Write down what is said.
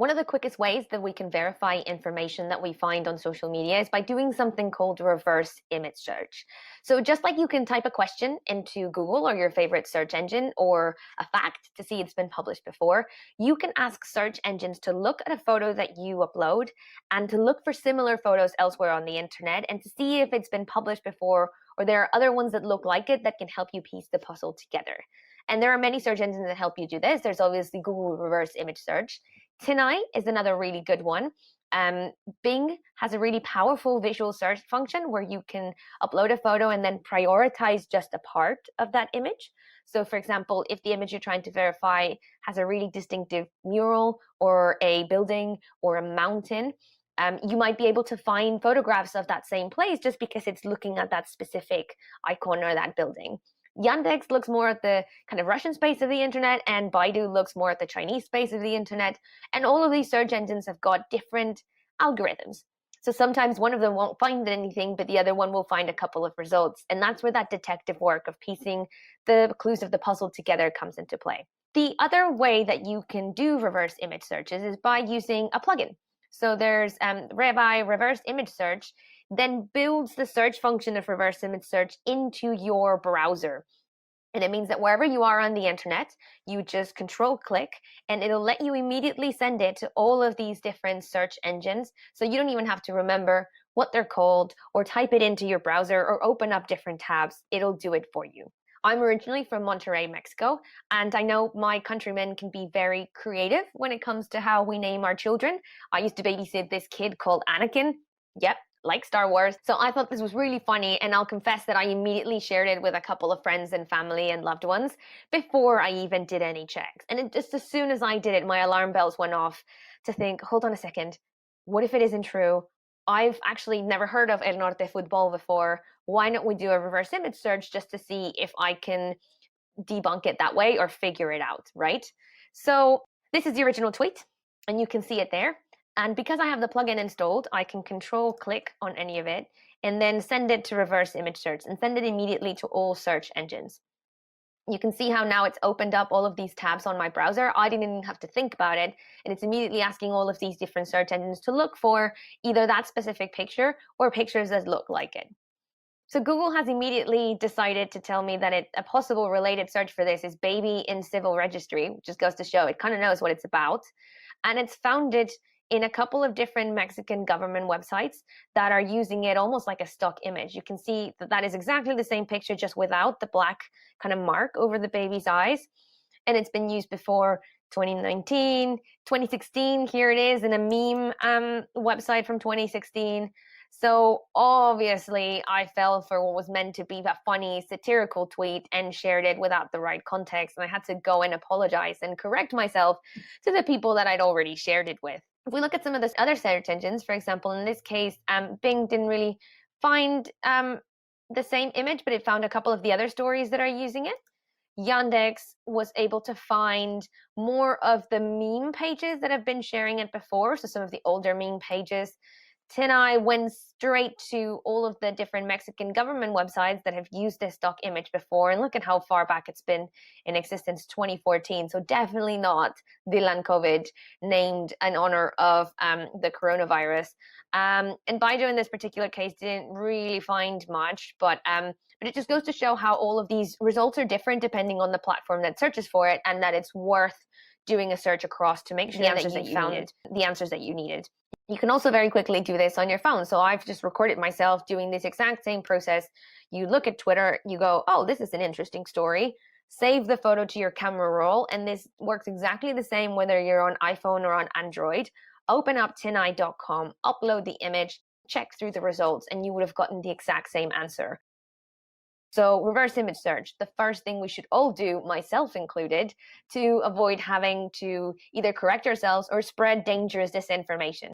One of the quickest ways that we can verify information that we find on social media is by doing something called reverse image search. So just like you can type a question into Google or your favorite search engine or a fact to see it's been published before, you can ask search engines to look at a photo that you upload and to look for similar photos elsewhere on the internet and to see if it's been published before or there are other ones that look like it that can help you piece the puzzle together. And there are many search engines that help you do this. There's obviously Google reverse image search. Tineye is another really good one. Bing has a really powerful visual search function where you can upload a photo and then prioritize just a part of that image. So for example, if the image you're trying to verify has a really distinctive mural or a building or a mountain, you might be able to find photographs of that same place just because it's looking at that specific icon or that building. Yandex looks more at the kind of Russian space of the internet, and Baidu looks more at the Chinese space of the internet. And all of these search engines have got different algorithms. So sometimes one of them won't find anything, but the other one will find a couple of results. And that's where that detective work of piecing the clues of the puzzle together comes into play. The other way that you can do reverse image searches is by using a plugin. So there's Revi Reverse Image Search, then builds the search function of reverse image search into your browser. And it means that wherever you are on the internet, you just control click and it'll let you immediately send it to all of these different search engines. So you don't even have to remember what they're called or type it into your browser or open up different tabs. It'll do it for you. I'm originally from Monterrey, Mexico, and I know my countrymen can be very creative when it comes to how we name our children. I used to babysit this kid called Anakin. Yep, like Star Wars. So I thought this was really funny, and I'll confess that I immediately shared it with a couple of friends and family and loved ones before I even did any checks. And just as soon as I did it, my alarm bells went off to think, hold on a second, what if it isn't true? I've actually never heard of El Norte football before. Why don't we do a reverse image search just to see if I can debunk it that way or figure it out, right? So this is the original tweet, and you can see it there. And because I have the plugin installed, I can control click on any of it and then send it to reverse image search and send it immediately to all search engines. You can see how now it's opened up all of these tabs on my browser. I didn't even have to think about it. And it's immediately asking all of these different search engines to look for either that specific picture or pictures that look like it. So Google has immediately decided to tell me that a possible related search for this is baby in civil registry, which just goes to show it kind of knows what it's about. And it's found it in a couple of different Mexican government websites that are using it almost like a stock image. You can see that that is exactly the same picture, just without the black kind of mark over the baby's eyes. And it's been used before 2019, 2016, here it is in a meme website from 2016. So obviously I fell for what was meant to be a funny satirical tweet and shared it without the right context. And I had to go and apologize and correct myself to the people that I'd already shared it with. If we look at some of the other search engines, for example, in this case, Bing didn't really find the same image, but it found a couple of the other stories that are using it. Yandex was able to find more of the meme pages that have been sharing it before, so some of the older meme pages. Tineye went straight to all of the different Mexican government websites that have used this stock image before, and look at how far back it's been in existence, 2014. So definitely not Dylan COVID, named in honor of the coronavirus. And Baidu in this particular case didn't really find much, but it just goes to show how all of these results are different depending on the platform that searches for it, and that it's worth doing a search across to make sure that you found the answers that you needed. You can also very quickly do this on your phone. So I've just recorded myself doing this exact same process. You look at Twitter, you go, oh, this is an interesting story. Save the photo to your camera roll. And this works exactly the same whether you're on iPhone or on Android. Open up tineye.com, upload the image, check through the results, and you would have gotten the exact same answer. So reverse image search, the first thing we should all do, myself included, to avoid having to either correct ourselves or spread dangerous disinformation.